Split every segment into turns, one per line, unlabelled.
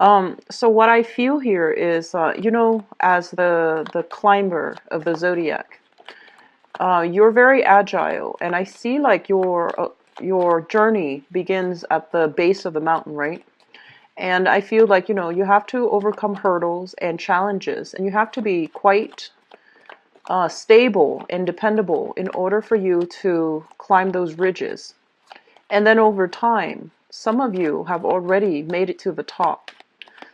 So what I feel here is, as the climber of the zodiac, you're very agile, and I see like your journey begins at the base of the mountain, right? And I feel like, you have to overcome hurdles and challenges, and you have to be quite stable and dependable in order for you to climb those ridges. And then over time, some of you have already made it to the top.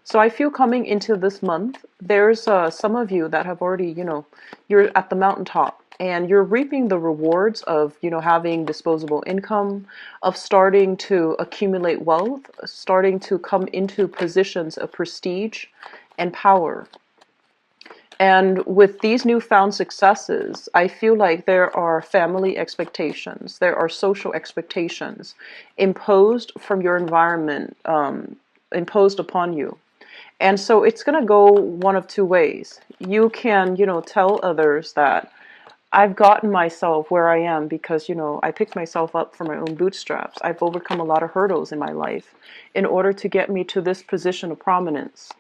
So I feel coming into this month, there's some of you that have already, you're at the mountaintop and you're reaping the rewards of, having disposable income, of starting to accumulate wealth, starting to come into positions of prestige and power. And with these newfound successes, I feel like there are family expectations, there are social expectations imposed from your environment, imposed upon you. And so it's going to go one of two ways. You can, tell others that I've gotten myself where I am because, I picked myself up from my own bootstraps. I've overcome a lot of hurdles in my life in order to get me to this position of prominence.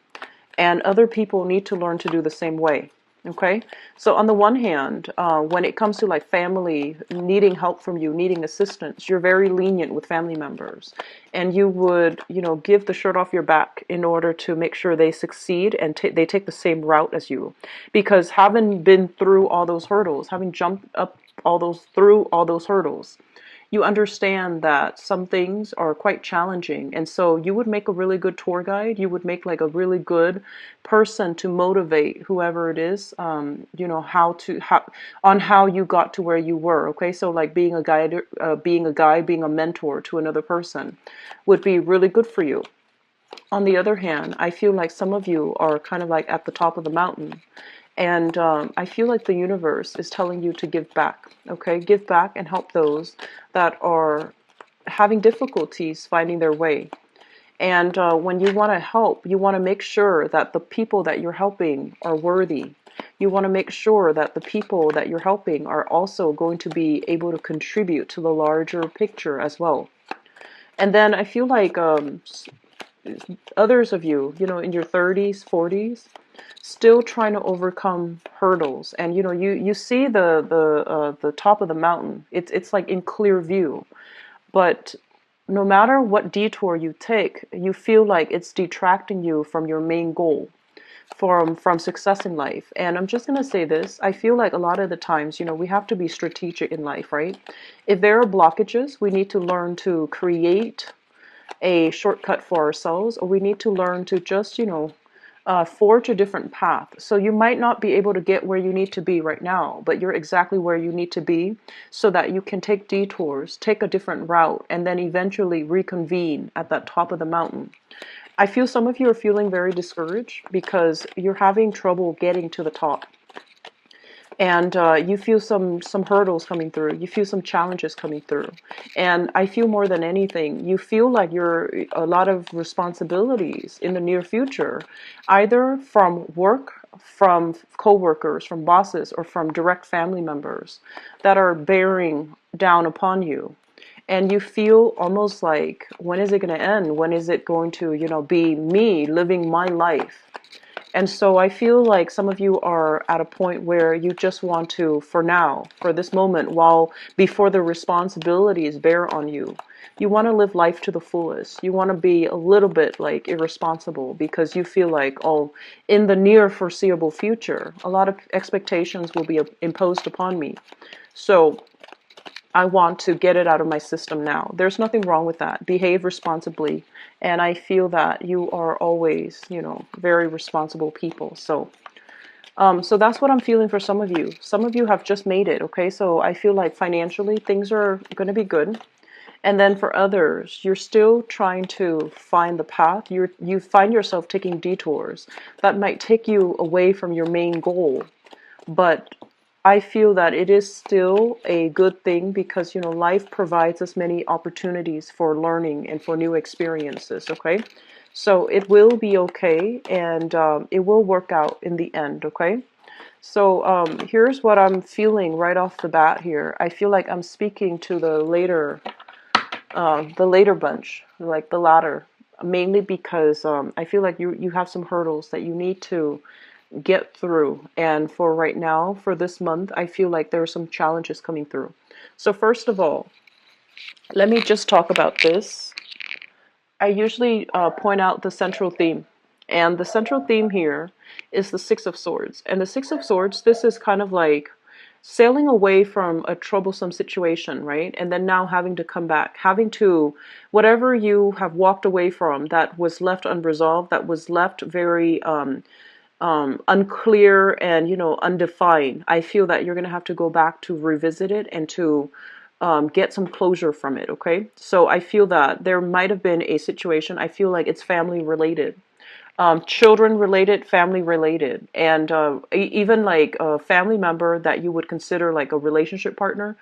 And other people need to learn to do the same way. Okay, so on the one hand, when it comes to like family needing help from you, needing assistance, you're very lenient with family members, and you would, give the shirt off your back in order to make sure they succeed and they take the same route as you, because having been through all those hurdles, having jumped up through all those hurdles, you understand that some things are quite challenging. And so you would make a really good tour guide. You would make like a really good person to motivate whoever it is, how you got to where you were. Okay. So like being a guide, being a mentor to another person would be really good for you. On the other hand, I feel like some of you are kind of like at the top of the mountain. And I feel like the universe is telling you to give back, okay? Give back and help those that are having difficulties finding their way. And when you want to help, you want to make sure that the people that you're helping are worthy. You want to make sure that the people that you're helping are also going to be able to contribute to the larger picture as well. And then I feel like others of you, in your 30s, 40s, still trying to overcome hurdles, and you see the top of the mountain. It's like in clear view, but no matter what detour you take, you feel like it's detracting you from your main goal, from success in life. And I'm just going to say this, I feel like a lot of the times, we have to be strategic in life, right? If there are blockages, we need to learn to create a shortcut for ourselves, or we need to learn to just, forge a different path. So you might not be able to get where you need to be right now, but you're exactly where you need to be so that you can take detours, take a different route, and then eventually reconvene at that top of the mountain. I feel some of you are feeling very discouraged because you're having trouble getting to the top. And you feel some hurdles coming through. You feel some challenges coming through. And I feel more than anything, you feel like you're a lot of responsibilities in the near future, either from work, from coworkers, from bosses, or from direct family members that are bearing down upon you. And you feel almost like, when is it going to end? When is it going to, be me living my life? And so I feel like some of you are at a point where you just want to, for now, for this moment, while before the responsibilities bear on you, you want to live life to the fullest. You want to be a little bit like irresponsible because you feel like, oh, in the near foreseeable future, a lot of expectations will be imposed upon me. So I want to get it out of my system now. There's nothing wrong with that. Behave responsibly. And I feel that you are always, very responsible people. So that's what I'm feeling for some of you. Some of you have just made it, okay? So I feel like financially things are going to be good. And then for others, you're still trying to find the path. You find yourself taking detours that might take you away from your main goal. But I feel that it is still a good thing because, life provides us many opportunities for learning and for new experiences, okay? So it will be okay, and it will work out in the end, okay? So here's what I'm feeling right off the bat here. I feel like I'm speaking to the later bunch, like the latter mainly because I feel like you have some hurdles that you need to get through. And for right now, for this month, I feel like there are some challenges coming through. So first of all, let me just talk about this. I usually point out the central theme. And the central theme here is the Six of Swords. And the Six of Swords, this is kind of like sailing away from a troublesome situation, right? And then now having to come back, having to, whatever you have walked away from that was left unresolved, that was left very unclear and undefined. I feel that you're going to have to go back to revisit it and to get some closure from it. Okay, so I feel that there might have been a situation. I feel like it's family related, children related, family related, and even like a family member that you would consider like a relationship partner.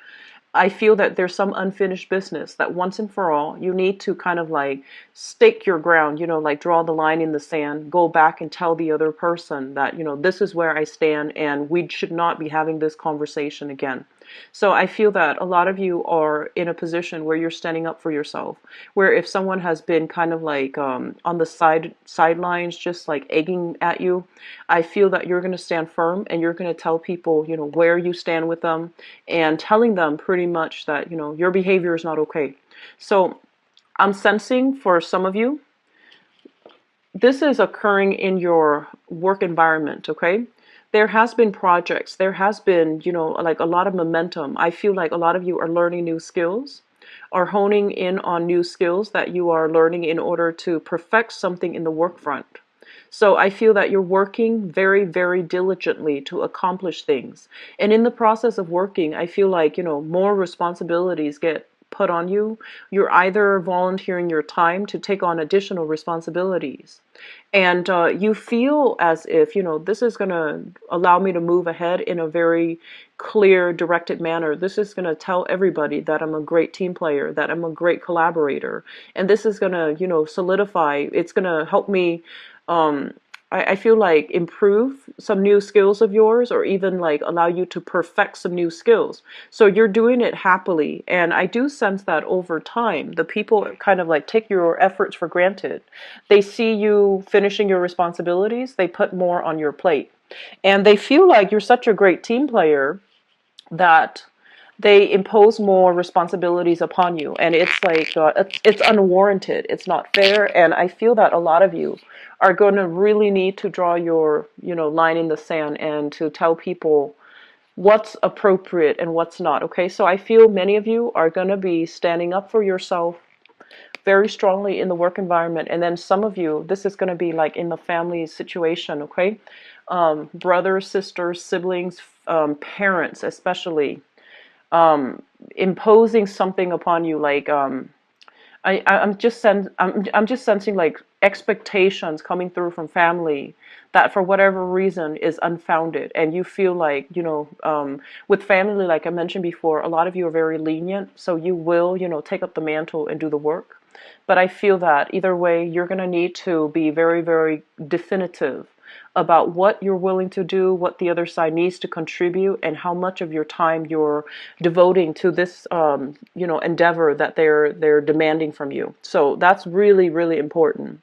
I feel that there's some unfinished business that once and for all, you need to kind of like stake your ground, like draw the line in the sand, go back and tell the other person that, this is where I stand and we should not be having this conversation again. So I feel that a lot of you are in a position where you're standing up for yourself, where if someone has been kind of like on the sidelines, just like egging at you, I feel that you're going to stand firm and you're going to tell people, where you stand with them and telling them pretty much that, your behavior is not okay. So I'm sensing for some of you, this is occurring in your work environment, okay? There has been projects, there has been, like a lot of momentum. I feel like a lot of you are learning new skills, are honing in on new skills that you are learning in order to perfect something in the work front. So I feel that you're working very, very diligently to accomplish things. And in the process of working, I feel like, more responsibilities get put on you. You're either volunteering your time to take on additional responsibilities. And you feel as if, this is going to allow me to move ahead in a very clear, directed manner. This is going to tell everybody that I'm a great team player, that I'm a great collaborator. And this is going to, solidify, it's going to help me um, I feel like improve some new skills of yours or even like allow you to perfect some new skills. So you're doing it happily. And I do sense that over time, the people kind of like take your efforts for granted. They see you finishing your responsibilities, they put more on your plate. And they feel like you're such a great team player that they impose more responsibilities upon you, and it's like it's unwarranted, it's not fair. And I feel that a lot of you are going to really need to draw your line in the sand and to tell people what's appropriate and what's not. Okay, so I feel many of you are going to be standing up for yourself very strongly in the work environment, and then some of you, this is going to be like in the family situation. Okay, brothers, sisters, siblings, parents especially, imposing something upon you, like I'm just sensing like expectations coming through from family that for whatever reason is unfounded, and you feel like with family, like I mentioned before, a lot of you are very lenient, so you will take up the mantle and do the work. But I feel that either way, you're going to need to be very, very definitive about what you're willing to do, what the other side needs to contribute, and how much of your time you're devoting to this, endeavor that they're demanding from you. So that's really, really important.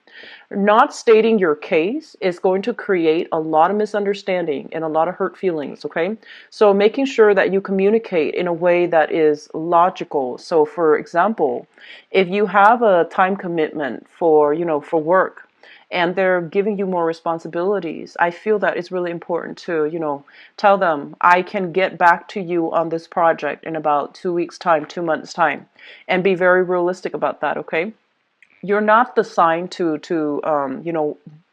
Not stating your case is going to create a lot of misunderstanding and a lot of hurt feelings, okay? So making sure that you communicate in a way that is logical. So for example, if you have a time commitment for work, and they're giving you more responsibilities, I feel that it's really important to, tell them, I can get back to you on this project in about 2 weeks' time, 2 months' time, and be very realistic about that, okay? You're not the sign to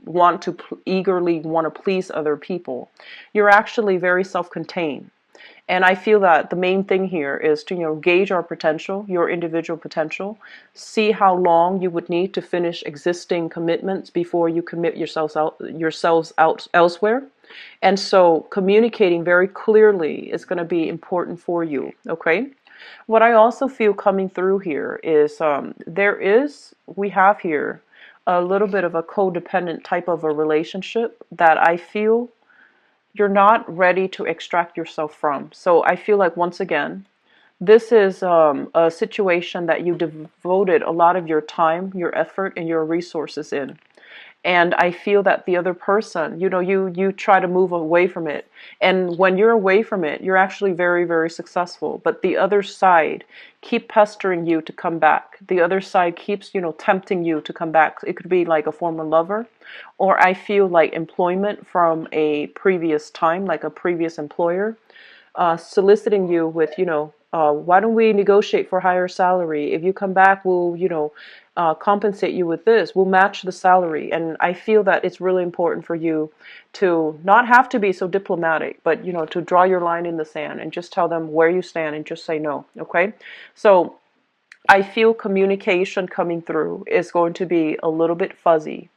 want to eagerly want to please other people. You're actually very self-contained. And I feel that the main thing here is to, gauge our potential, your individual potential, see how long you would need to finish existing commitments before you commit yourselves out elsewhere. And so communicating very clearly is going to be important for you, okay? What I also feel coming through here is we have here a little bit of a codependent type of a relationship that I feel you're not ready to extract yourself from. So I feel like once again, This is a situation that you devoted a lot of your time, your effort, and your resources in. And I feel that the other person, you try to move away from it, and when you're away from it, you're actually very, very successful, but the other side keep pestering you to come back. The other side keeps, tempting you to come back. It could be like a former lover, or I feel like employment from a previous time, like a previous employer, soliciting you with, why don't we negotiate for higher salary? If you come back, we'll, compensate you with this. We'll match the salary. And I feel that it's really important for you to not have to be so diplomatic, but, to draw your line in the sand and just tell them where you stand and just say no. Okay. So I feel communication coming through is going to be a little bit fuzzy.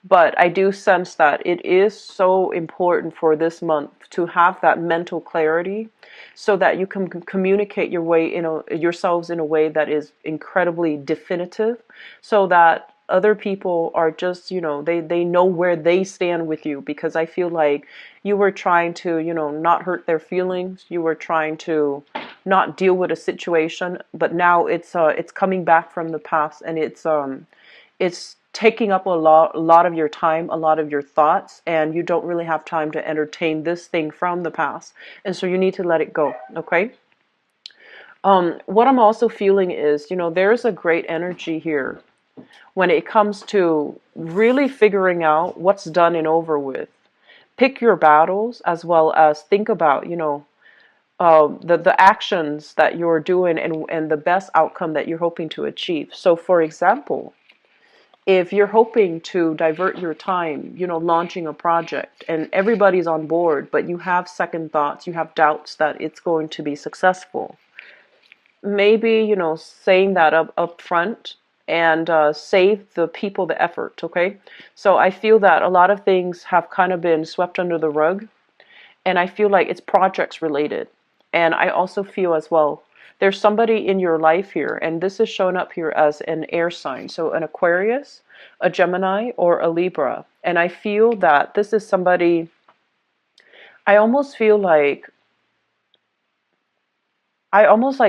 But I do sense that it is so important for this month to have that mental clarity so that you can communicate yourselves in a way that is incredibly definitive, so that other people are just, they know where they stand with you, because I feel like you were trying to, not hurt their feelings. You were trying to not deal with a situation, but now it's coming back from the past, and it's taking up a lot of your time, a lot of your thoughts, and you don't really have time to entertain this thing from the past. And so you need to let it go, okay? What I'm also feeling is, there's a great energy here when it comes to really figuring out what's done and over with. Pick your battles, as well as think about, the actions that you're doing, and the best outcome that you're hoping to achieve. So, for example, if you're hoping to divert your time, launching a project, and everybody's on board, but you have second thoughts, you have doubts that it's going to be successful, maybe, saying that up front, and save the people the effort, okay? So I feel that a lot of things have kind of been swept under the rug, and I feel like it's projects related. And I also feel as well, there's somebody in your life here, and this is shown up here as an air sign, so an Aquarius, a Gemini, or a Libra. And I feel that this is somebody, I almost feel like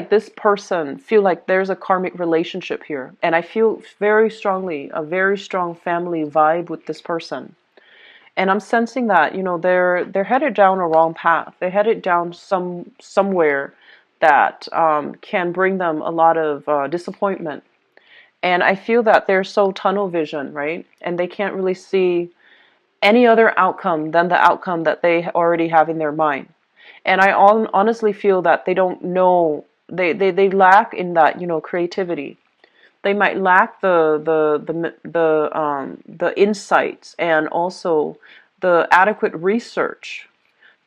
this person feel like there's a karmic relationship here, and I feel very strongly a very strong family vibe with this person. And I'm sensing that, they're headed down a wrong path. They're headed down somewhere that can bring them a lot of disappointment. And I feel that they're so tunnel vision, right? And they can't really see any other outcome than the outcome that they already have in their mind. And I honestly feel that they don't know, they lack in that, creativity. They might lack the insights, and also the adequate research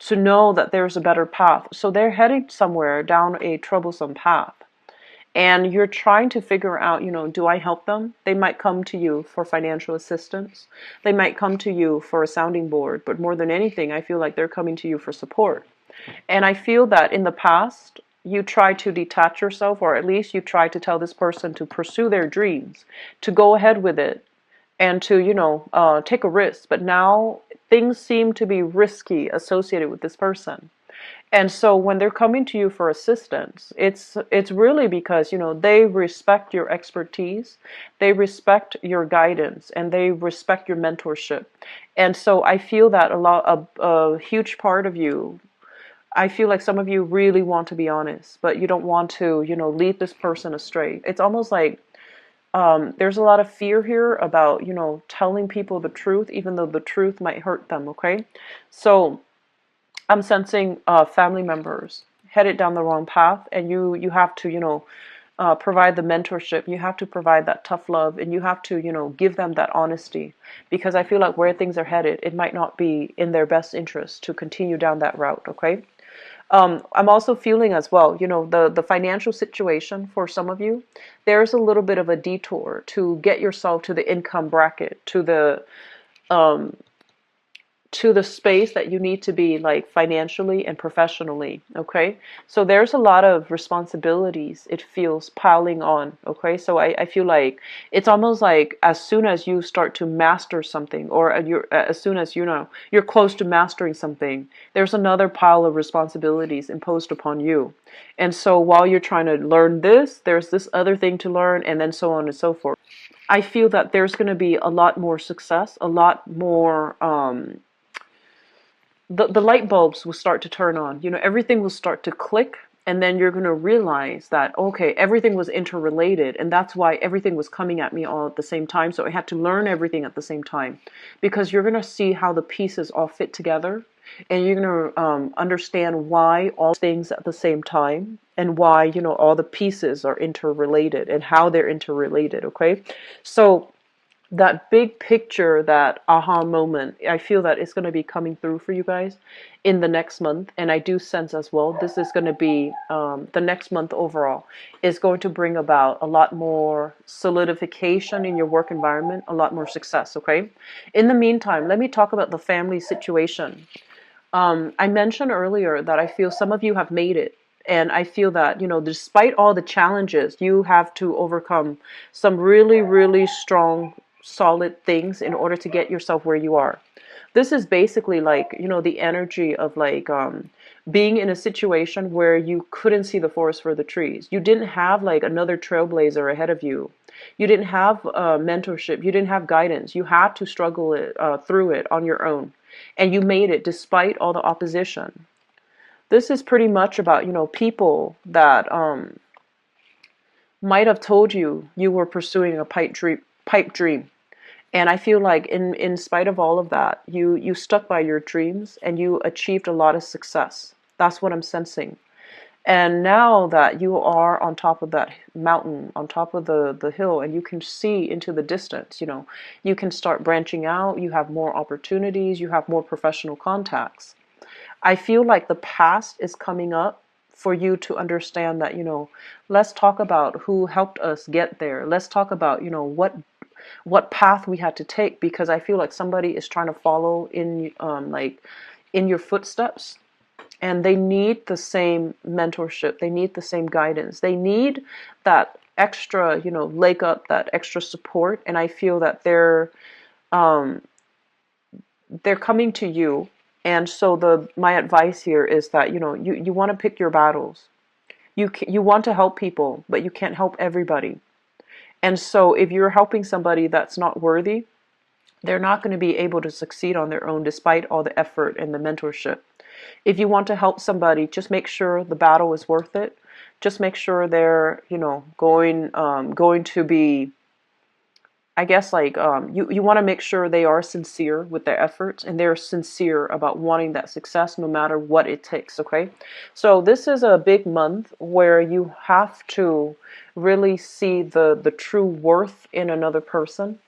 to know that there's a better path. So they're heading somewhere down a troublesome path. And you're trying to figure out, do I help them? They might come to you for financial assistance. They might come to you for a sounding board. But more than anything, I feel like they're coming to you for support. And I feel that in the past, you try to detach yourself, or at least you try to tell this person to pursue their dreams, to go ahead with it, and to, take a risk. But now things seem to be risky associated with this person. And so when they're coming to you for assistance, it's really because, they respect your expertise, they respect your guidance, and they respect your mentorship. And so I feel that a huge part of you, I feel like some of you really want to be honest, but you don't want to, lead this person astray. It's almost like there's a lot of fear here about, telling people the truth, even though the truth might hurt them, okay? So I'm sensing family members headed down the wrong path, and you have to, provide the mentorship. You have to provide that tough love, and you have to, give them that honesty, because I feel like where things are headed, it might not be in their best interest to continue down that route, okay? I'm also feeling as well, the financial situation for some of you, there's a little bit of a detour to get yourself to the income bracket, um, to the space that you need to be, like, financially and professionally, okay? So there's a lot of responsibilities, it feels, piling on, okay? So I feel like it's almost like as soon as you start to master something, or as soon as, you're close to mastering something, there's another pile of responsibilities imposed upon you. And so while you're trying to learn this, there's this other thing to learn, and then so on and so forth. I feel that there's going to be a lot more success, a lot more, the light bulbs will start to turn on. You know, everything will start to click, and then you're going to realize that, okay, everything was interrelated, and that's why everything was coming at me all at the same time. So I had to learn everything at the same time, because you're going to see how the pieces all fit together, and you're going to understand why all things at the same time, and why, you know, all the pieces are interrelated and how they're interrelated. Okay, so that big picture, that aha moment, I feel that it's going to be coming through for you guys in the next month. And I do sense as well, this is going to be, the next month overall is going to bring about a lot more solidification in your work environment, a lot more success. Okay. In the meantime, let me talk about the family situation. I mentioned earlier that I feel some of you have made it. And I feel that, you know, despite all the challenges, you have to overcome some really, really strong, solid things in order to get yourself where you are. This is basically like, you know, the energy of like, being in a situation where you couldn't see the forest for the trees. You didn't have like another trailblazer ahead of you. You didn't have mentorship. You didn't have guidance. You had to struggle through it on your own. And you made it despite all the opposition. This is pretty much about, you know, people that might have told you you were pursuing a pipe dream. And I feel like in spite of all of that, you stuck by your dreams and you achieved a lot of success. That's what I'm sensing. And now that you are on top of that mountain, on top of the hill, and you can see into the distance, you know, you can start branching out, you have more opportunities, you have more professional contacts. I feel like the past is coming up for you to understand that, you know, let's talk about who helped us get there. Let's talk about, you know, what path we had to take, because I feel like somebody is trying to follow in, like in your footsteps, and they need the same mentorship, they need the same guidance, they need that extra, you know, leg up, that extra support. And I feel that they're coming to you. And so my advice here is that, you know, you want to pick your battles. You want to help people, but you can't help everybody. And so if you're helping somebody that's not worthy, they're not going to be able to succeed on their own despite all the effort and the mentorship. If you want to help somebody, just make sure the battle is worth it. Just make sure they're, you know, going to be, I guess, like, you want to make sure they are sincere with their efforts, and they're sincere about wanting that success no matter what it takes. Okay, so this is a big month where you have to really see the true worth in another person.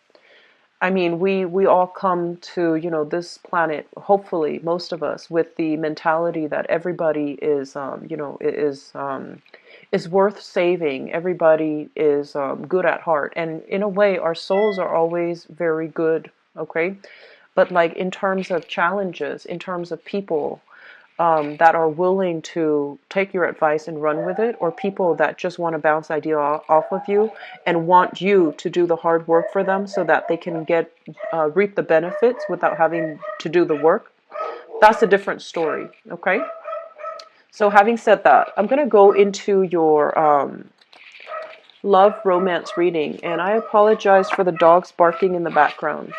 I mean, we all come to, you know, this planet, hopefully most of us, with the mentality that everybody is, you know, is worth saving. Everybody is good at heart, and in a way, our souls are always very good. Okay, but like in terms of challenges, in terms of people that are willing to take your advice and run with it, or people that just want to bounce idea off of you and want you to do the hard work for them so that they can get reap the benefits without having to do the work. That's a different story. Okay. So having said that, I'm going to go into your love romance reading, and I apologize for the dogs barking in the background.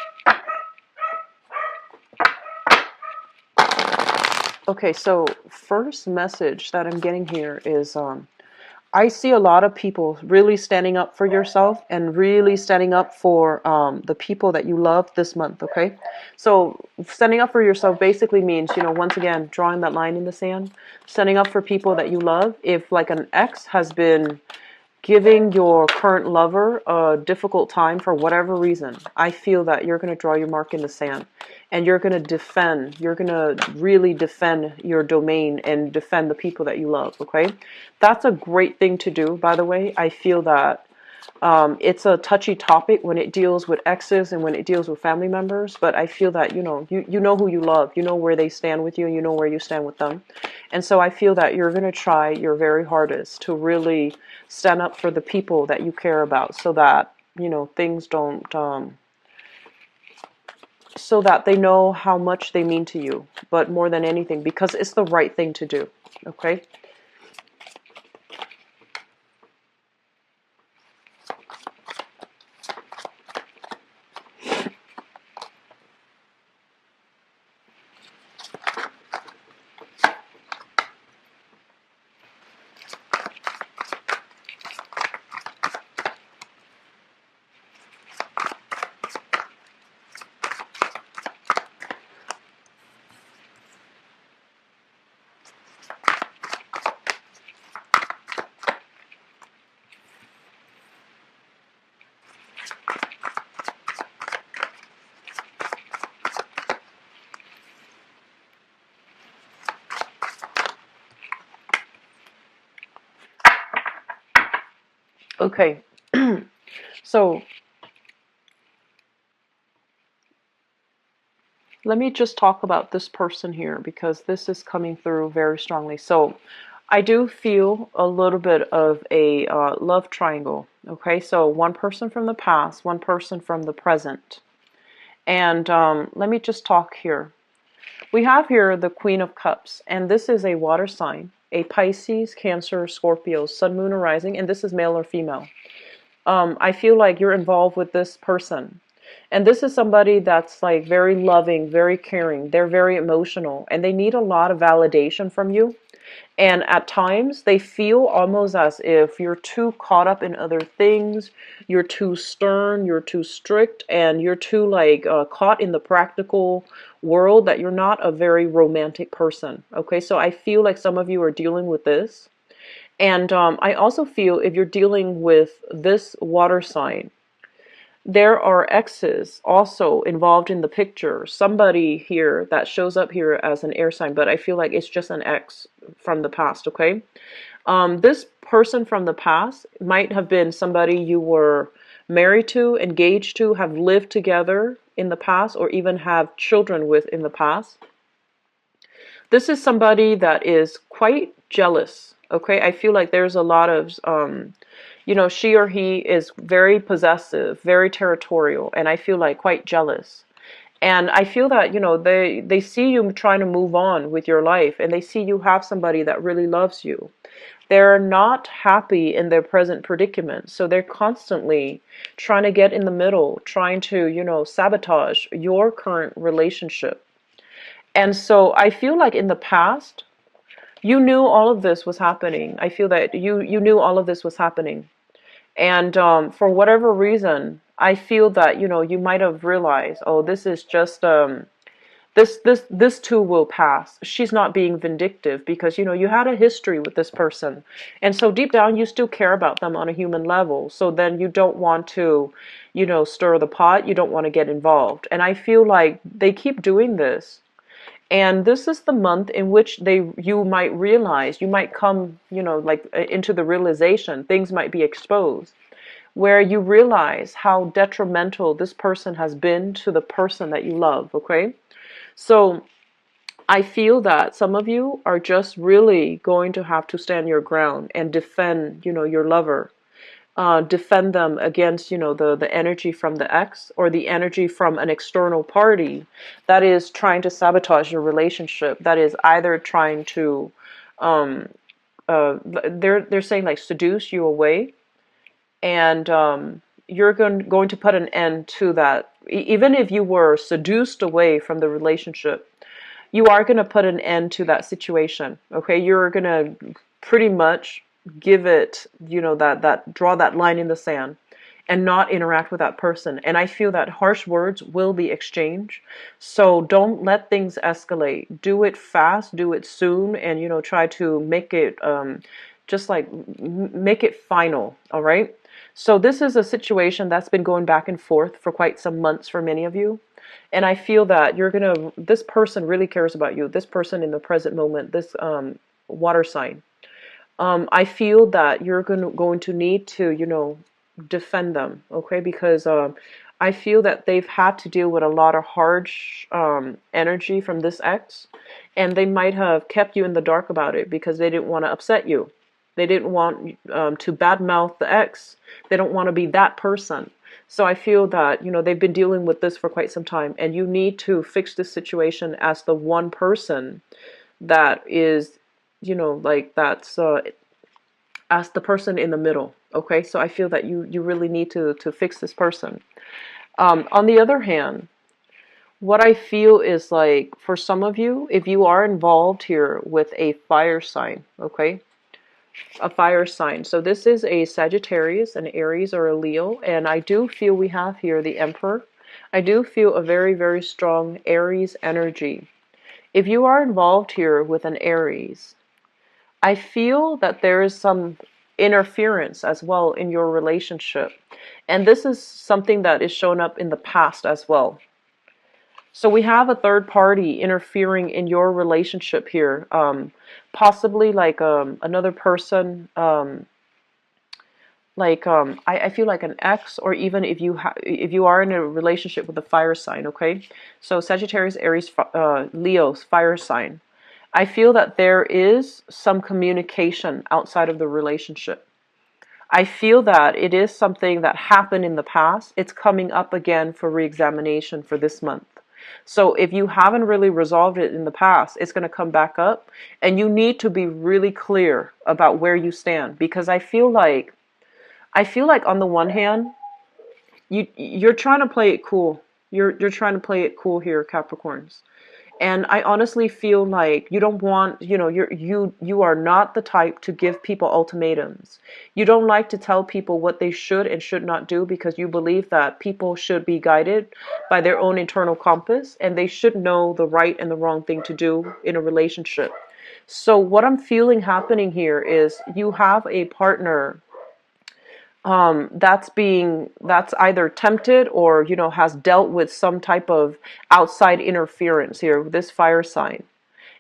Okay, so first message that I'm getting here is I see a lot of people really standing up for yourself and really standing up for the people that you love this month. Okay, so standing up for yourself basically means, you know, once again, drawing that line in the sand, standing up for people that you love. If like an ex has been giving your current lover a difficult time for whatever reason, I feel that you're going to draw your mark in the sand, and you're going to defend, you're going to really defend your domain and defend the people that you love. Okay, that's a great thing to do, by the way. I feel that it's a touchy topic when it deals with exes and when it deals with family members, but I feel that, you know, you know who you love, you know where they stand with you, and you know where you stand with them. And so I feel that you're going to try your very hardest to really stand up for the people that you care about, so that, you know, things don't, so that they know how much they mean to you, but more than anything, because it's the right thing to do. Okay? Okay. So let me just talk about this person here because this is coming through very strongly. So I do feel a little bit of a love triangle. Okay, so one person from the past, one person from the present. And let me just talk here. We have here the Queen of Cups, and this is a water sign, a Pisces, Cancer, Scorpio, Sun, Moon, or Rising, and this is male or female. I feel like you're involved with this person. And this is somebody that's like very loving, very caring. They're very emotional, and they need a lot of validation from you. And at times, they feel almost as if you're too caught up in other things, you're too stern, you're too strict, and you're too like caught in the practical world that you're not a very romantic person. Okay, so I feel like some of you are dealing with this. And I also feel if you're dealing with this water sign, there are exes also involved in the picture. Somebody here that shows up here as an air sign, but I feel like it's just an ex from the past, okay? This person from the past might have been somebody you were married to, engaged to, have lived together in the past, or even have children with in the past. This is somebody that is quite jealous, okay? I feel like there's a lot of she or he is very possessive, very territorial, and I feel like quite jealous. And I feel that, they see you trying to move on with your life, and they see you have somebody that really loves you. They're not happy in their present predicament, so they're constantly trying to get in the middle, trying to, sabotage your current relationship. And so I feel like in the past, you knew all of this was happening. I feel that you knew all of this was happening. And for whatever reason, I feel that, you might have realized, oh, this is just, this too will pass. She's not being vindictive because, you had a history with this person. And so deep down, you still care about them on a human level. So then you don't want to, stir the pot. You don't want to get involved. And I feel like they keep doing this. And this is the month in which you might realize, you might come, into the realization, things might be exposed, where you realize how detrimental this person has been to the person that you love, okay? So I feel that some of you are just really going to have to stand your ground and defend, your lover. Defend them against, the energy from the ex or the energy from an external party that is trying to sabotage your relationship. That is either trying to, they're saying like seduce you away, and you're going to put an end to that. Even if you were seduced away from the relationship, you are going to put an end to that situation. Okay, you're going to pretty much give it, that draw that line in the sand and not interact with that person. And I feel that harsh words will be exchanged. So don't let things escalate. Do it fast, do it soon, and, try to make it just like make it final. All right. So this is a situation that's been going back and forth for quite some months for many of you. And I feel that this person really cares about you. This person in the present moment, this water sign. I feel that you're going to need to, defend them, okay? Because I feel that they've had to deal with a lot of harsh energy from this ex, and they might have kept you in the dark about it because they didn't want to upset you. They didn't want to badmouth the ex. They don't want to be that person. So I feel that, they've been dealing with this for quite some time, and you need to fix this situation as the one person that is, that's as the person in the middle. Okay, so I feel that you really need to fix this person. On the other hand, what I feel is like for some of you, if you are involved here with a fire sign, okay, a fire sign. So this is a Sagittarius, an Aries, or a Leo, and I do feel we have here the Emperor. I do feel a very, very strong Aries energy. If you are involved here with an Aries, I feel that there is some interference as well in your relationship. And this is something that is shown up in the past as well. So we have a third party interfering in your relationship here. Possibly like another person like I feel like an ex, or even if you are in a relationship with a fire sign, okay? So Sagittarius, Aries, Leo's fire sign. I feel that there is some communication outside of the relationship. I feel that it is something that happened in the past. It's coming up again for reexamination for this month. So if you haven't really resolved it in the past, it's going to come back up, and you need to be really clear about where you stand, because I feel like on the one hand, you're trying to play it cool. You're trying to play it cool here, Capricorns. And I honestly feel like you don't want, you are not the type to give people ultimatums. You don't like to tell people what they should and should not do, because you believe that people should be guided by their own internal compass, and they should know the right and the wrong thing to do in a relationship. So what I'm feeling happening here is you have a partner that's either tempted, or has dealt with some type of outside interference here with this fire sign.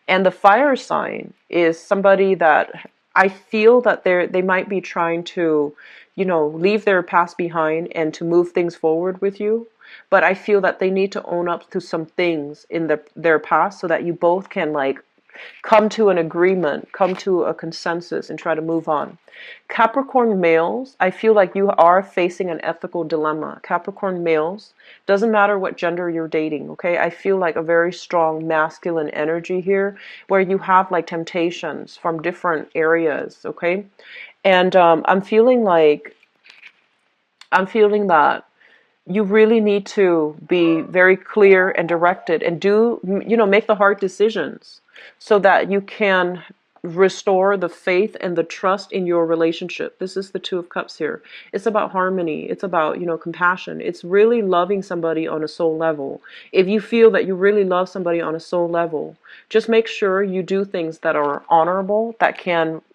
And the fire sign is somebody that I feel that they might be trying to leave their past behind and to move things forward with you. But I feel that they need to own up to some things in their past, so that you both can come to an agreement, come to a consensus, and try to move on. Capricorn males, I feel like you are facing an ethical dilemma. Capricorn males, doesn't matter what gender you're dating, okay? I feel like a very strong masculine energy here, where you have temptations from different areas, okay? And I'm feeling that you really need to be very clear and directed, and make the hard decisions, so that you can restore the faith and the trust in your relationship. This is the Two of Cups here. It's about harmony. It's about, compassion. It's really loving somebody on a soul level. If you feel that you really love somebody on a soul level, just make sure you do things that are honorable, that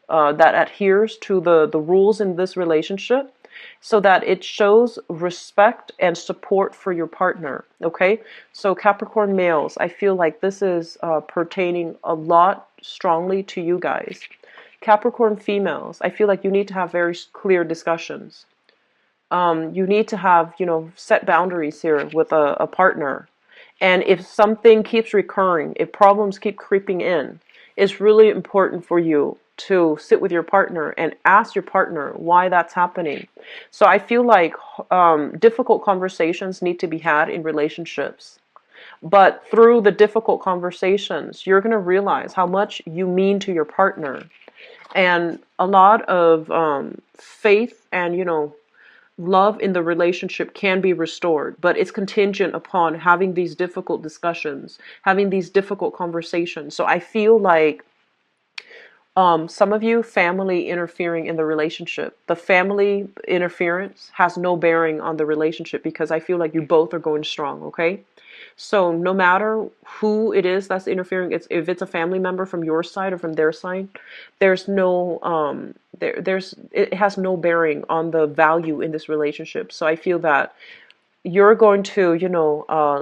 adheres to the rules in this relationship, so that it shows respect and support for your partner, okay? So Capricorn males, I feel like this is pertaining a lot strongly to you guys. Capricorn females, I feel like you need to have very clear discussions. You need to have, set boundaries here with a partner. And if something keeps recurring, if problems keep creeping in, it's really important for you to sit with your partner and ask your partner why that's happening. So I feel like difficult conversations need to be had in relationships. But through the difficult conversations, you're going to realize how much you mean to your partner. And a lot of faith and, love in the relationship can be restored, but it's contingent upon having these difficult discussions, having these difficult conversations. So I feel like some of you, family interfering in the relationship. The family interference has no bearing on the relationship, because I feel like you both are going strong, okay? So no matter who it is that's interfering, if it's a family member from your side or from their side, there's no it has no bearing on the value in this relationship. So I feel that you're going to,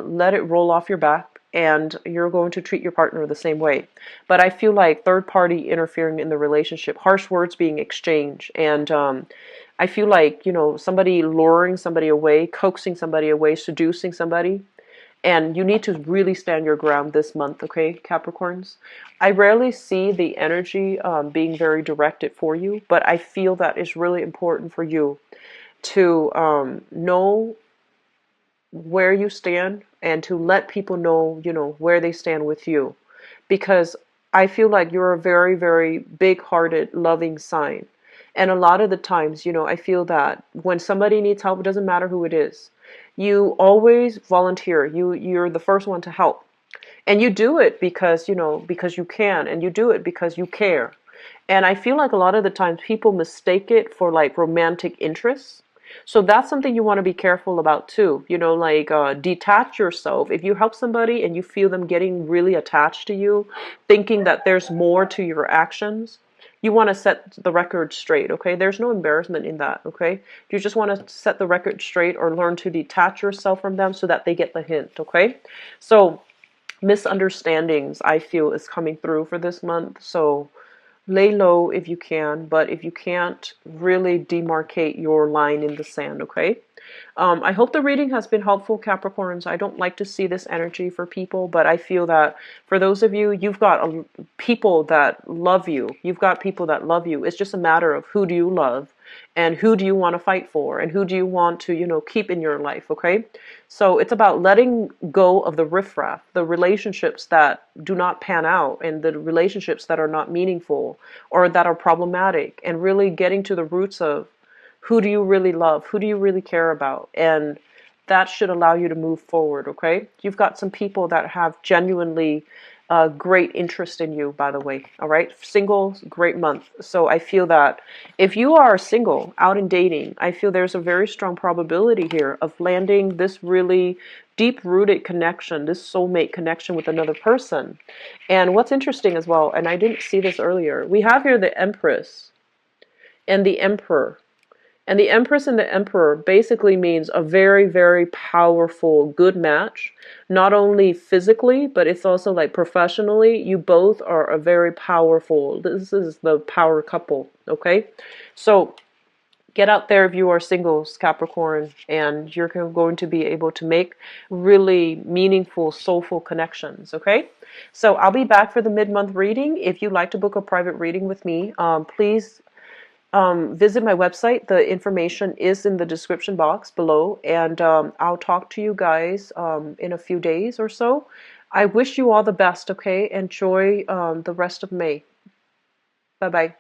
let it roll off your back, and you're going to treat your partner the same way. But I feel like third party interfering in the relationship, harsh words being exchanged, and I feel like, somebody luring somebody away, coaxing somebody away, seducing somebody. And you need to really stand your ground this month, okay, Capricorns? I rarely see the energy being very directed for you, but I feel that it's really important for you to know where you stand, and to let people know, where they stand with you. Because I feel like you're a very, very big-hearted, loving sign. And a lot of the times, I feel that when somebody needs help, it doesn't matter who it is. You always volunteer. You're the first one to help. And you do it because, because you can, and you do it because you care. And I feel like a lot of the times people mistake it for romantic interests. So that's something you want to be careful about too. Detach yourself. If you help somebody and you feel them getting really attached to you, thinking that there's more to your actions, you want to set the record straight, okay? There's no embarrassment in that, okay? You just want to set the record straight, or learn to detach yourself from them so that they get the hint, okay? So misunderstandings, I feel, is coming through for this month. So lay low if you can, but if you can't, really demarcate your line in the sand, okay? I hope the reading has been helpful, Capricorns. I don't like to see this energy for people, but I feel that for those of you, you've got people that love you. You've got people that love you. It's just a matter of who do you love and who do you want to fight for and who do you want to, keep in your life, okay? So it's about letting go of the riffraff, the relationships that do not pan out and the relationships that are not meaningful or that are problematic, and really getting to the roots of who do you really love? Who do you really care about? And that should allow you to move forward, okay? You've got some people that have genuinely great interest in you, by the way, all right? Single, great month. So I feel that if you are single, out and dating, I feel there's a very strong probability here of landing this really deep-rooted connection, this soulmate connection with another person. And what's interesting as well, and I didn't see this earlier, we have here the Empress and the Emperor. And the Empress and the Emperor basically means a very, very powerful, good match. Not only physically, but it's also like professionally. You both are a very powerful, this is the power couple, okay? So get out there if you are singles, Capricorn, and you're going to be able to make really meaningful, soulful connections, okay? So I'll be back for the mid-month reading. If you'd like to book a private reading with me, please visit my website. The information is in the description box below, and I'll talk to you guys in a few days or so. I wish you all the best, okay? Enjoy the rest of May. Bye-bye.